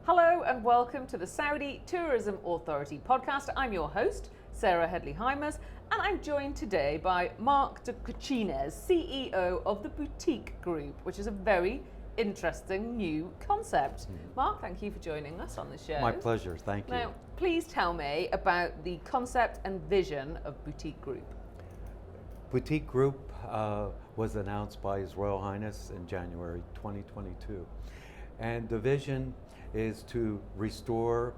Hello and welcome to the Saudi Tourism Authority podcast. I'm your host, Sarah Headley-Hymers, and I'm joined today by Mark DeCocinis, CEO of the Boutique Group, which is a very interesting new concept. Mark, thank you for joining us on the show. My pleasure, thank you. Now, please tell me about the concept and vision of Boutique Group. Boutique Group was announced by His Royal Highness in January 2022. And the vision is to restore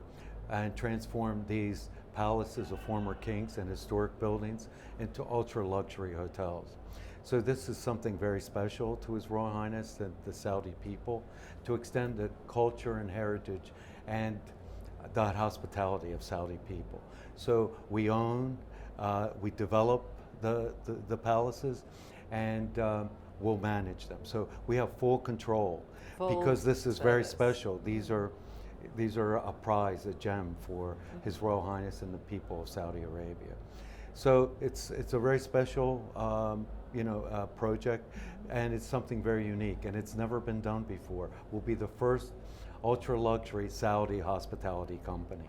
and transform these palaces of former kings and historic buildings into ultra-luxury hotels. So this is something very special to His Royal Highness and the Saudi people, to extend the culture and heritage and the hospitality of Saudi people. So we own, we develop the palaces, and we'll manage them. So we have full control because this is very special. These are a prize, a gem for His Royal Highness and the people of Saudi Arabia. So it's a very special project, and it's something very unique, and it's never been done before. We'll be the first ultra-luxury Saudi hospitality company.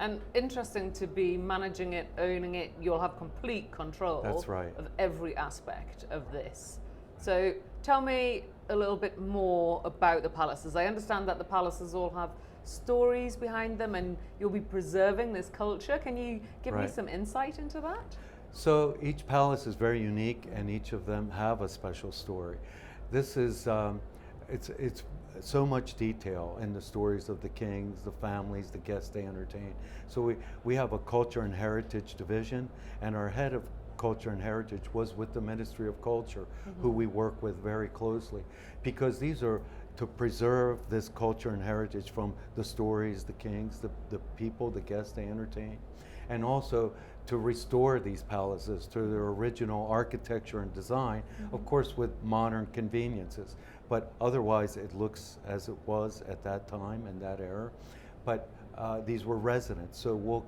And interesting to be managing it, owning it. You'll have complete control. That's right. Of every aspect of this. So tell me a little bit more about the palaces. I understand that the palaces all have stories behind them, and you'll be preserving this culture. Can you give me some insight into that? So each palace is very unique, and each of them have a special story. This is, it's so much detail in the stories of the kings, the families, the guests they entertain. So we have a culture and heritage division, and our head of culture and heritage was with the Ministry of Culture, who we work with very closely, because these are to preserve this culture and heritage from the stories, the kings, the people, the guests they entertain, and also to restore these palaces to their original architecture and design, of course with modern conveniences. But otherwise it looks as it was at that time and that era. But these were residents, so we'll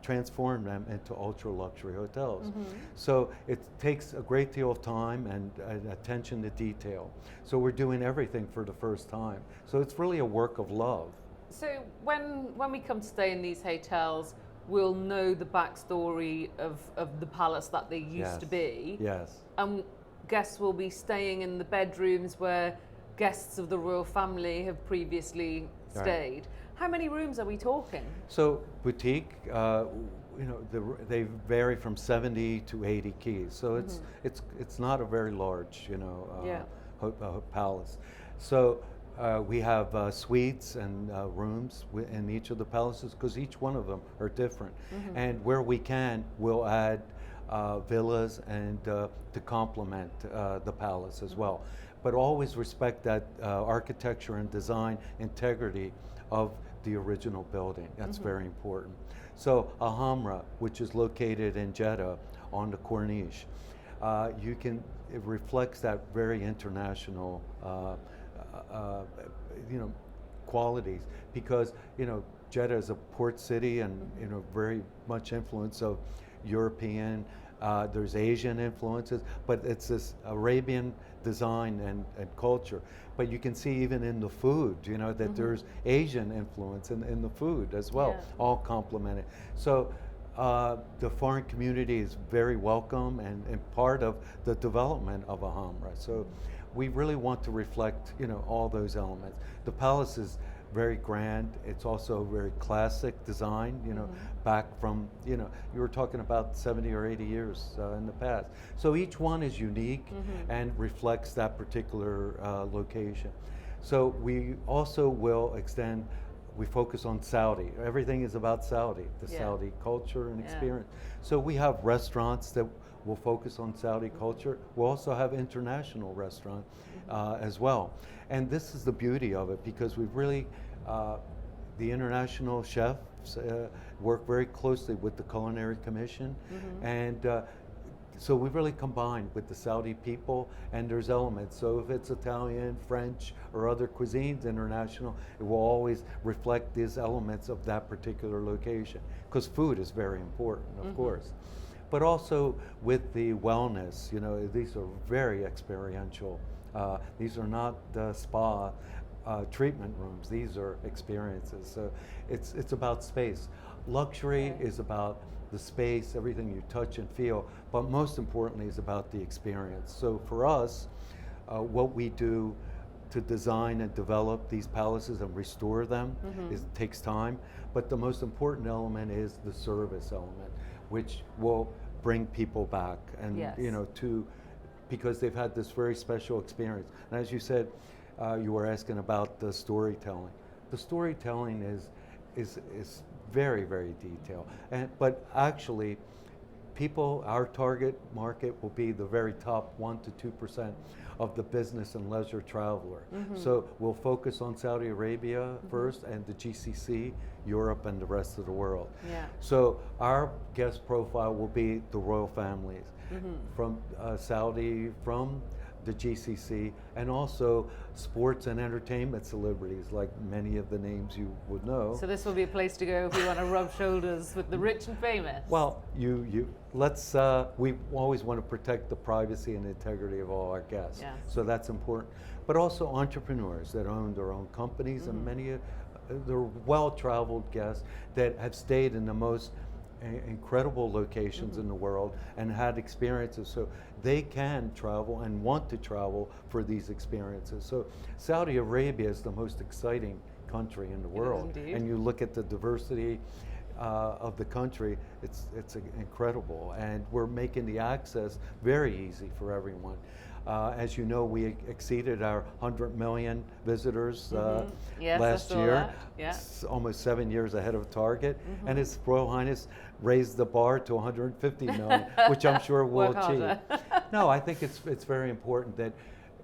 transform them into ultra-luxury hotels. So it takes a great deal of time and attention to detail. So we're doing everything for the first time. So it's really a work of love. So when we come to stay in these hotels, we'll know the backstory of the palace that they used to be. Yes. And guests will be staying in the bedrooms where guests of the royal family have previously stayed. How many rooms are we talking? So boutique, they vary from 70 to 80 keys. So it's not a very large, palace. So we have suites and rooms in each of the palaces, because each one of them are different. And where we can, we'll add villas and to complement the palace as well. But always respect that architecture and design integrity of the original building. That's very important. So Alhambra, which is located in Jeddah on the Corniche, it reflects that very international qualities, because Jeddah is a port city, and very much influence of European, there's Asian influences, but it's this Arabian design and culture. But you can see even in the food, that there's Asian influence in the food as well, all complemented. So the foreign community is very welcome and part of the development of Alhambra. So we really want to reflect, all those elements. The palace is very grand. It's also very classic design, back from, you were talking about 70 or 80 years in the past. So each one is unique and reflects that particular location. So we also will extend, we focus on Saudi. Everything is about Saudi, the Saudi culture and experience. So we have restaurants that will focus on Saudi culture. We'll also have international restaurants as well. And this is the beauty of it, because we've really, the international chefs work very closely with the Culinary Commission. And so we've really combined with the Saudi people, and there's elements. So if it's Italian, French, or other cuisines international, it will always reflect these elements of that particular location, because food is very important, of course. But also with the wellness, these are very experiential. These are not spa treatment rooms. These are experiences. So it's about space. Luxury is about the space, everything you touch and feel, but most importantly is about the experience. So for us, what we do to design and develop these palaces and restore them takes time, but the most important element is the service element, which will bring people back and because they've had this very special experience. And as you said, you were asking about the storytelling. The storytelling is very, very detailed. But actually, people, our target market will be the very top 1 to 2% of the business and leisure traveler. So we'll focus on Saudi Arabia first and the GCC, Europe, and the rest of the world. So our guest profile will be the royal families from Saudi, from the GCC, and also sports and entertainment celebrities, like many of the names you would know. So this will be a place to go if we want to rub shoulders with the rich and famous. Well, let's, we always want to protect the privacy and integrity of all our guests. So that's important. But also entrepreneurs that own their own companies, and many they're well-traveled guests that have stayed in the most incredible locations in the world and had experiences, so they can travel and want to travel for these experiences. So Saudi Arabia is the most exciting country in the world, and you look at the diversity of the country, it's incredible, and we're making the access very easy for everyone. As you know, we exceeded our 100 million visitors last year. It's almost 7 years ahead of target, and His Royal Highness raised the bar to 150 million, which I'm sure we'll achieve. No, I think it's very important that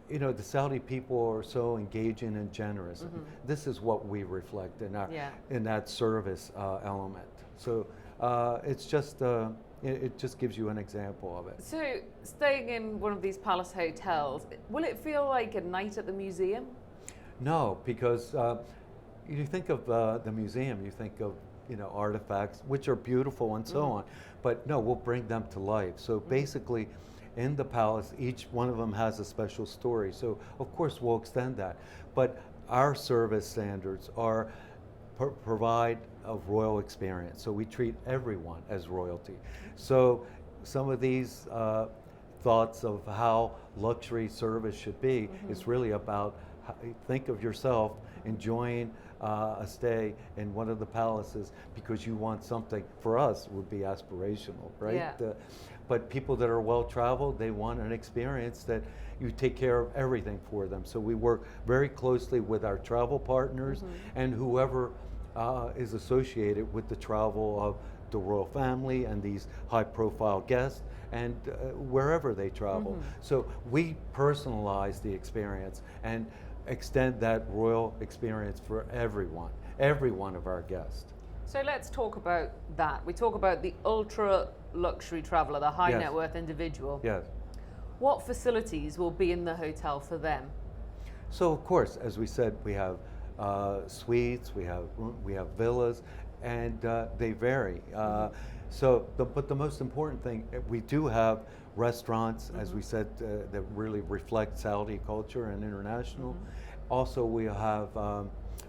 the Saudi people are so engaging and generous. This is what we reflect in our in that service element. So it's just. It just gives you an example of it. So, staying in one of these palace hotels, will it feel like a night at the museum? No, because you think of the museum, you think of artifacts, which are beautiful and so on. But no, we'll bring them to life. So basically, in the palace, each one of them has a special story. So of course we'll extend that. But our service standards are provide a royal experience. So we treat everyone as royalty. So some of these thoughts of how luxury service should be is really about think of yourself enjoying a stay in one of the palaces because you want something, for us, would be aspirational, right? But people that are well-traveled, they want an experience that you take care of everything for them. So we work very closely with our travel partners and whoever is associated with the travel of the royal family and these high-profile guests and wherever they travel. So we personalize the experience and extend that royal experience for everyone, every one of our guests. So let's talk about that. We talk about the ultra luxury traveler, the high net worth individual. What facilities will be in the hotel for them? So of course, as we said, we have suites, we have villas, and they vary. But the most important thing, we do have restaurants, as we said, that really reflect Saudi culture and international. Also, we have,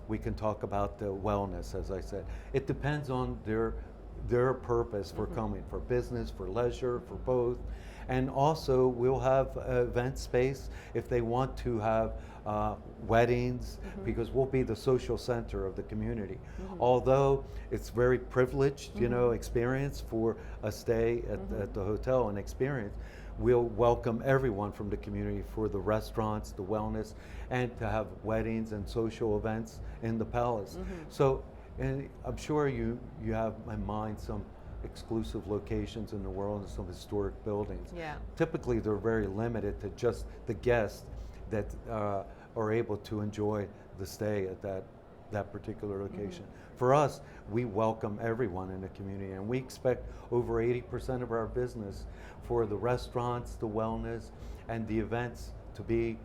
we can talk about the wellness, as I said. It depends on their purpose for coming, for business, for leisure, for both. And also, we'll have event space if they want to have weddings, because we'll be the social center of the community. Although it's very privileged, experience for a stay at the hotel and experience, we'll welcome everyone from the community for the restaurants, the wellness, and to have weddings and social events in the palace. So, and I'm sure you have in mind some exclusive locations in the world and some historic buildings. Typically, they're very limited to just the guests that are able to enjoy the stay at that particular location. For us, we welcome everyone in the community, and we expect over 80% of our business for the restaurants, the wellness, and the events to be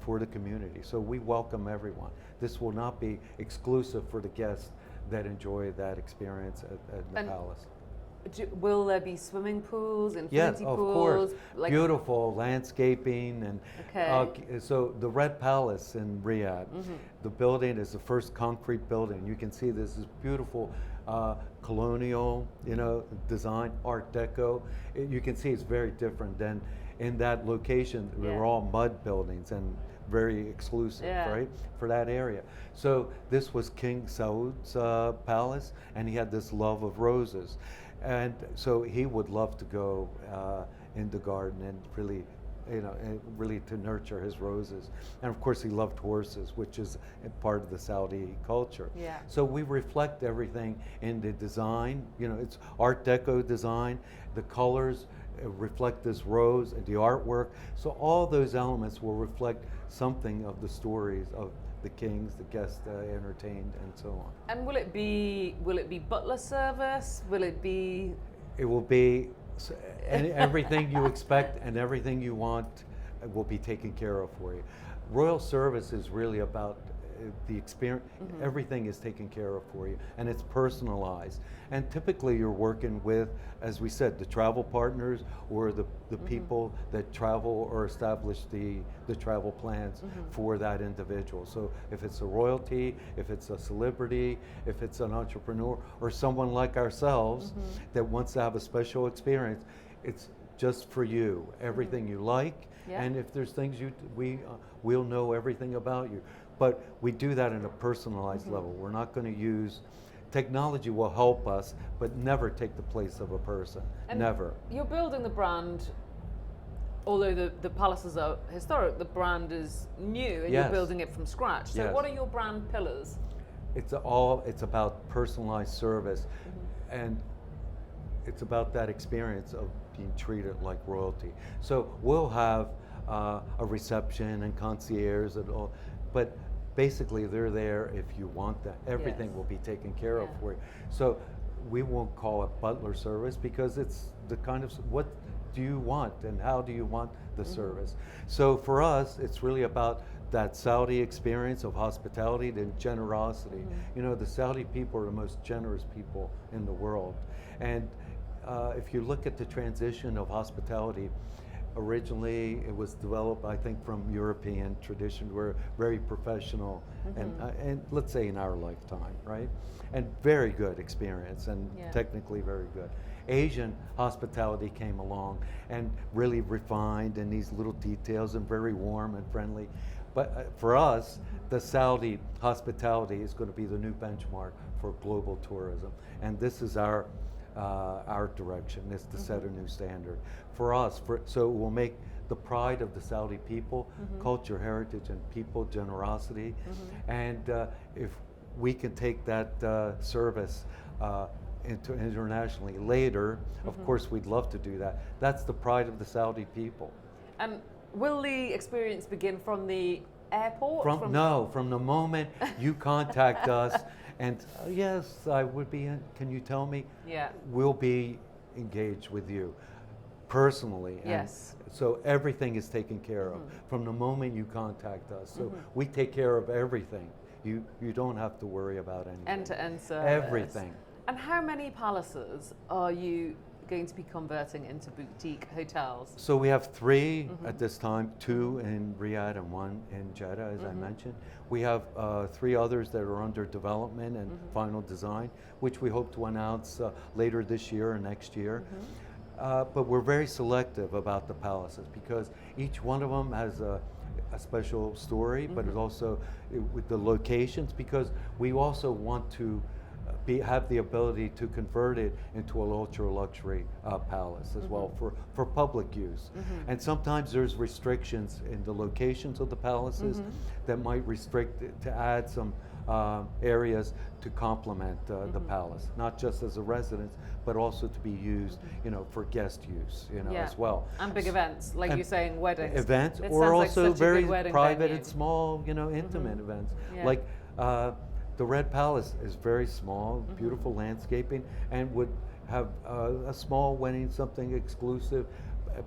for the community. So we welcome everyone. This will not be exclusive for the guests that enjoy that experience at the palace. Will there be swimming pools, Yes, infinity of pools? course. Like, Beautiful landscaping and okay. so the Red Palace in Riyadh, the building is the first concrete building. You can see this is beautiful colonial, design, Art Deco. You can see it's very different than in that location. Yeah. They're all mud buildings and very exclusive, Yeah. right, for that area. So this was King Saud's palace, and he had this love of roses. And so he would love to go in the garden and really, and really to nurture his roses. And of course, he loved horses, which is a part of the Saudi culture. Yeah. So we reflect everything in the design. It's Art Deco design. The colors reflect this rose and the artwork. So all those elements will reflect something of the stories of the kings, the guests entertained, and so on. And will it be butler service? Will it be? It will be everything you expect and everything you want will be taken care of for you. Royal service is really about the experience. Everything is taken care of for you, and it's personalized. And typically you're working with, as we said, the travel partners or the people that travel or establish the travel plans for that individual. So if it's a royalty, if it's a celebrity, if it's an entrepreneur, or someone like ourselves that wants to have a special experience, it's just for you. Everything you like, and if there's things we'll know everything about you. But we do that in a personalized level. We're not going to use technology will help us, but never take the place of a person. And never. You're building the brand, although the palaces are historic, the brand is new and you're building it from scratch. So what are your brand pillars? It's about personalized service, and it's about that experience of being treated like royalty. So we'll have a reception and concierge and all, but basically they're there if you want that. Everything will be taken care of for you. So we won't call it butler service because it's the kind of, what do you want and how do you want the service? So for us, it's really about that Saudi experience of hospitality and generosity. The Saudi people are the most generous people in the world. And if you look at the transition of hospitality, originally it was developed, I think, from European tradition. We're very professional and let's say in our lifetime, right? And very good experience and technically very good. Asian hospitality came along and really refined in these little details and very warm and friendly. But for us, the Saudi hospitality is going to be the new benchmark for global tourism. And this is our direction, is to set a new standard. For us, so it will make the pride of the Saudi people, culture, heritage, and people generosity. And if we can take that service into internationally later, of course we'd love to do that. That's the pride of the Saudi people. And will the experience begin from the airport? From the moment you contact us and yes, I would be in, can you tell me? Yeah. We'll be engaged with you personally. Yes. And so everything is taken care of from the moment you contact us. So we take care of everything. You don't have to worry about anything. End-to-end service. Everything. And how many palaces are you going to be converting into boutique hotels? So we have 3 at this time, 2 in Riyadh and 1 in Jeddah, as I mentioned. We have 3 others that are under development and final design, which we hope to announce later this year or next year. But we're very selective about the palaces because each one of them has a special story, but it also with the locations, because we also want to have the ability to convert it into an ultra luxury palace as well for public use. And sometimes there's restrictions in the locations of the palaces that might restrict it to add some areas to complement the palace, not just as a residence, but also to be used, for guest use, as well. And big events, like you're saying, weddings. Events, It or sounds like also such a very big wedding private venue. and small, intimate events. Yeah. Like the Red Palace is very small, beautiful landscaping, and would have a small wedding, something exclusive,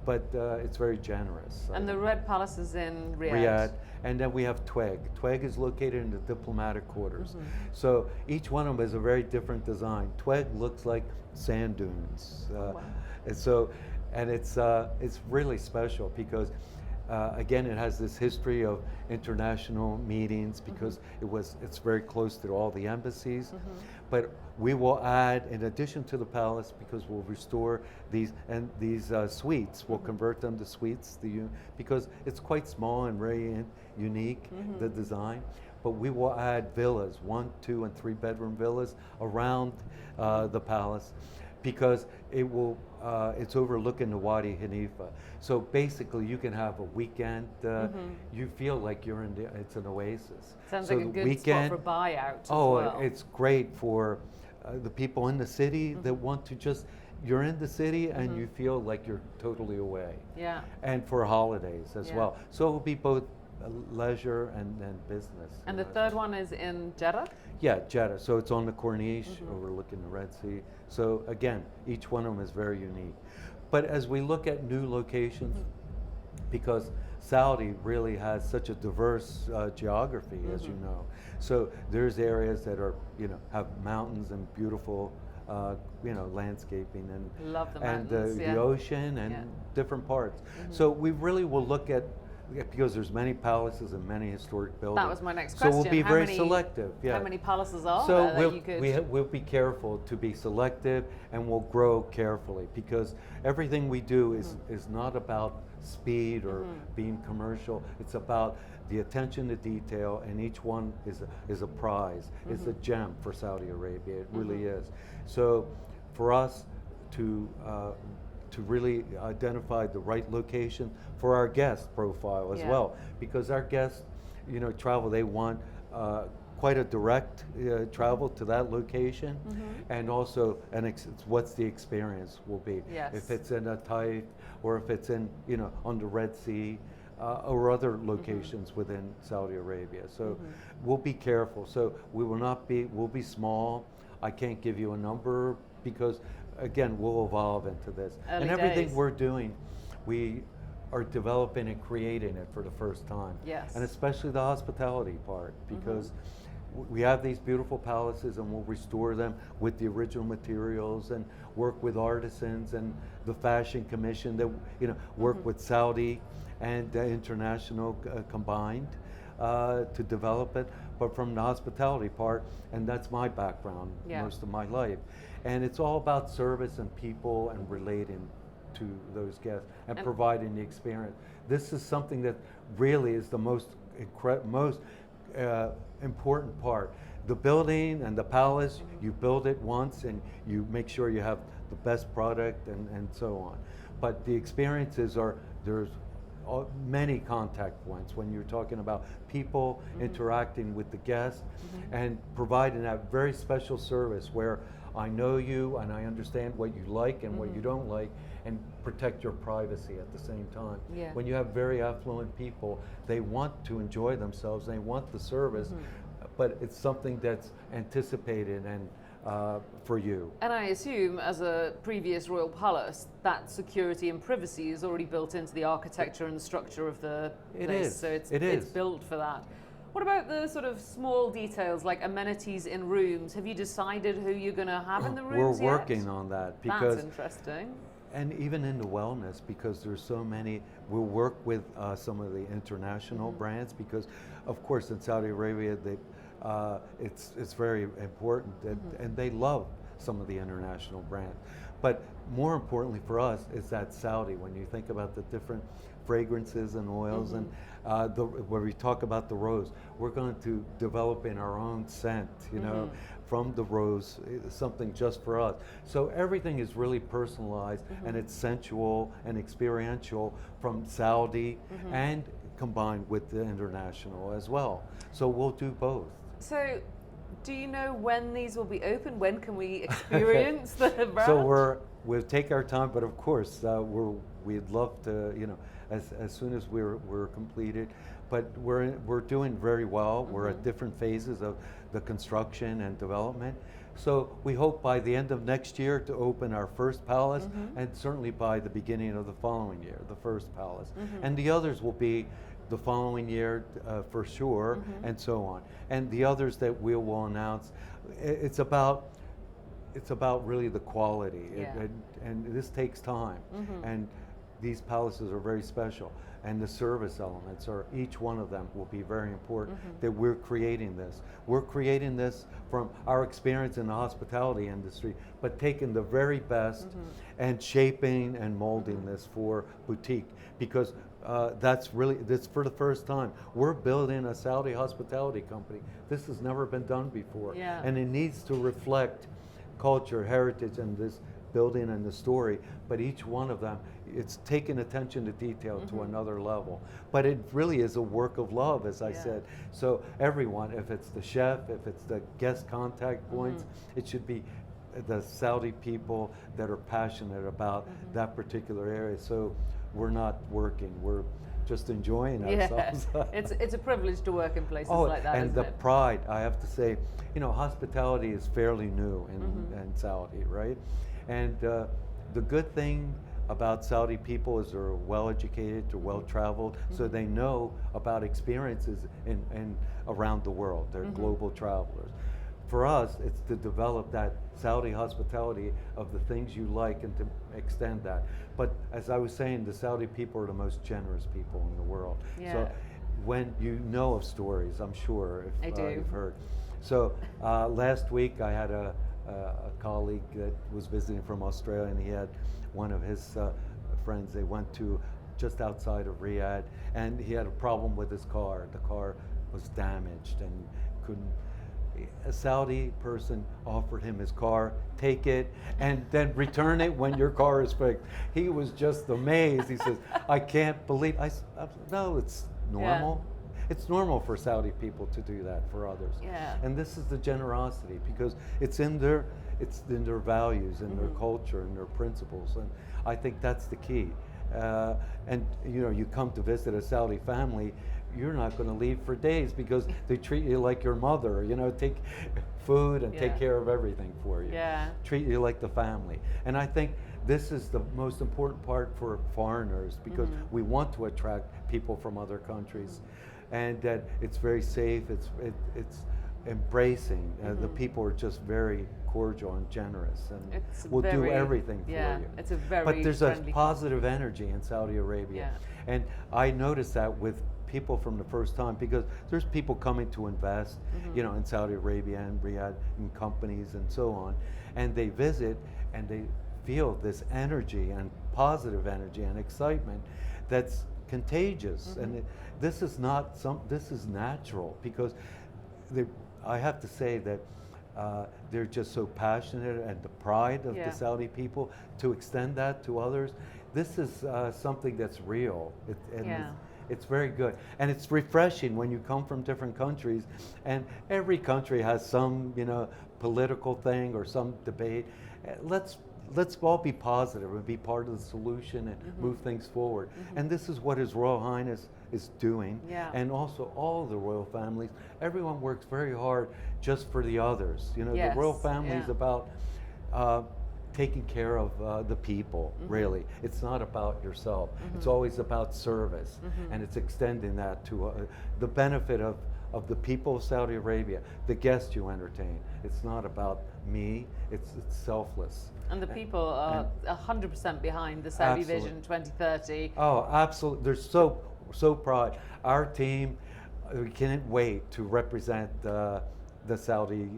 but it's very generous. And the Red Palace is in Riyadh. Riyadh, and then we have Tweg. Tweg is located in the diplomatic quarters. So each one of them is a very different design. Tweg looks like sand dunes. Wow. And so, and it's really special because again, it has this history of international meetings because it's very close to all the embassies. But we will add, in addition to the palace, because we'll restore these suites, we'll convert them to suites because it's quite small and very unique, the design. But we will add villas, 1, 2, and 3 bedroom villas around the palace, because it's overlooking the Wadi Hanifa. So basically, you can have a weekend. You feel like it's an oasis. Sounds so like a good spot for buyout as well. It's great for the people in the city that want to you're in the city and you feel like you're totally away. Yeah. And for holidays as well. So it will be both leisure and business. And the third one is in Jeddah? Yeah, Jeddah. So it's on the Corniche, overlooking the Red Sea. So again, each one of them is very unique. But as we look at new locations, because Saudi really has such a diverse geography, as you know. So there's areas that are, have mountains and beautiful, landscaping and love the and mountains, the ocean and different parts. So we really will look at, because there's many palaces and many historic buildings. That was my next question. So we'll be very selective. Yeah. How many palaces are so there that you could? We'll be careful to be selective, and we'll grow carefully, because everything we do is not about speed or being commercial. It's about the attention to detail, and each one is a prize. It's a gem for Saudi Arabia. It really is. So for us to really identify the right location for our guest profile as well, because our guests, travel, they want quite a direct travel to that location, and also what's the experience will be. Yes. If it's in a Taif, or if it's in on the Red Sea, or other locations within Saudi Arabia. So we'll be careful. So we'll be small. I can't give you a number because, again, we'll evolve into this. Early and everything days. we're doing, we are developing and creating it for the first time. Yes. And especially the hospitality part, because we have these beautiful palaces, and we'll restore them with the original materials and work with artisans and the Fashion Commission that work with Saudi and international combined to develop it. But from the hospitality part, and that's my background most of my life, and it's all about service and people and relating to those guests and providing the experience. This is something that really is the most important part. The building and the palace, you build it once and you make sure you have the best product and so on. But the experiences there's many contact points when you're talking about people interacting with the guests and providing that very special service where I know you and I understand what you like and what you don't like, and protect your privacy at the same time. Yeah. When you have very affluent people, they want to enjoy themselves, they want the service, but it's something that's anticipated and for you. And I assume, as a previous royal palace, that security and privacy is already built into the architecture and the structure of the place. So it's built for that. What about the sort of small details like amenities in rooms? Have you decided who you're going to have in the rooms We're working on that, because that's interesting. And even in the wellness, because there's so many, we'll work with some of the international brands, because of course in Saudi Arabia it's very important, and they love some of the international brands. But more importantly for us is that Saudi, when you think about the different fragrances and oils, and where we talk about the rose, we're going to develop in our own scent, from the rose, something just for us. So everything is really personalized, and it's sensual and experiential from Saudi, and combined with the international as well. So we'll do both. So, do you know when these will be open? When can we experience the brand? So we'll take our time, but of course we'd love to, as soon as we're completed. but we're doing very well. We're at different phases of the construction and development. So we hope by the end of next year to open our first palace, and certainly by the beginning of the following year, the first palace. And the others will be the following year for sure, and so on. And the others that we will announce, it's about really the quality, and this takes time. And these palaces are very special, and the service elements are, each one of them will be very important. That we're creating this. We're creating this from our experience in the hospitality industry, but taking the very best and shaping and molding this for boutique, because that's for the first time. We're building a Saudi hospitality company. This has never been done before, and it needs to reflect culture, heritage, and this building and the story, but each one of them, it's taken attention to detail to another level. But it really is a work of love, as I said. So everyone, if it's the chef, if it's the guest contact points, it should be the Saudi people that are passionate about that particular area. So we're not working, we're just enjoying ourselves. It's a privilege to work in places like that, and isn't the it? pride, I have to say, hospitality is fairly new in Saudi, right? And the good thing about Saudi people is they're well educated, they're well traveled, so they know about experiences in around the world. They're global travelers. For us, it's to develop that Saudi hospitality of the things you like and to extend that. But as I was saying, the Saudi people are the most generous people in the world. So when you know of stories, I'm sure if you've heard. So last week I had a colleague that was visiting from Australia, and he had one of his friends. They went to just outside of Riyadh, and he had a problem with his car. The car was damaged and couldn't. A Saudi person offered him his car, take it, and then return it when your car is fixed. He was just amazed. He says, I can't believe, no, it's normal. It's normal for Saudi people to do that for others. And this is the generosity, because it's in their values, in their culture, and their principles. And I think that's the key. And you come to visit a Saudi family, you're not going to leave for days because they treat you like your mother, take food and take care of everything for you. Treat you like the family. And I think this is the most important part for foreigners, because we want to attract people from other countries, and that it's very safe, it's embracing. The people are just very cordial and generous, and will do everything for you. It's a very But there's a friendly positive energy in Saudi Arabia. And I noticed that with people from the first time, because there's people coming to invest, in Saudi Arabia and Riyadh, in companies and so on, and they visit and they feel this energy and positive energy and excitement that's contagious. And this is natural, because I have to say that they're just so passionate, and the pride of the Saudi people to extend that to others. This is something that's real. It's very good, and it's refreshing when you come from different countries, and every country has some political thing or some debate. Let's all be positive and be part of the solution and move things forward. And this is what His Royal Highness is doing, and also all the royal families. Everyone works very hard just for the others. The royal family is about taking care of the people, really. It's not about yourself. It's always about service, and it's extending that to the benefit of the people of Saudi Arabia, the guests you entertain. It's not about me, it's selfless. And the people are 100% behind the Saudi Vision 2030. Oh, absolutely. They're so proud. Our team, we can't wait to represent the Saudi,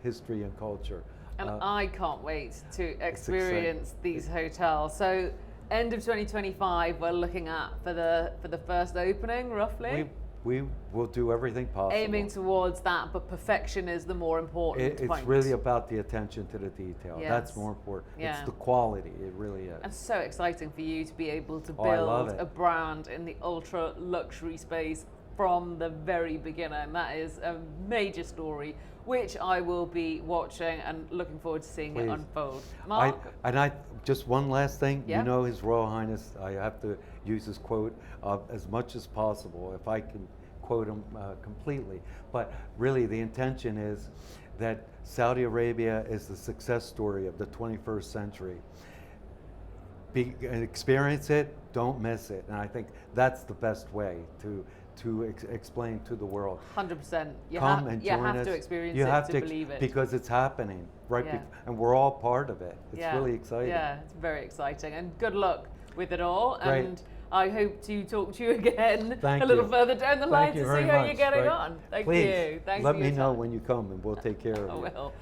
history and culture. And I can't wait to experience these hotels. So, end of 2025, we're looking at for the first opening, roughly. We will do everything possible. Aiming towards that, but perfection is the more important point. It's really about the attention to the detail. That's more important. It's the quality. It really is. And so exciting for you to be able to build a brand in the ultra luxury space from the very beginning. That is a major story which I will be watching and looking forward to seeing it Please. unfold. Mark? Just one last thing. Yeah. You know, His Royal Highness, I have to use his quote as much as possible, if I can quote him completely. But really, the intention is that Saudi Arabia is the success story of the 21st century. Experience it, don't miss it. And I think that's the best way to explain to the world. 100%. You Come and join have us. to experience You it have to believe it. Because it's happening, right? Yeah. And we're all part of it. It's Yeah. really exciting. Yeah, it's very exciting. And good luck with it all. Great. And I hope to talk to you again Thank a little you. further down the line Thank you to see very how much. you're getting Right. on. Thank Please, you. Thanks let for your me know time. when you come and we'll take care of I you. will.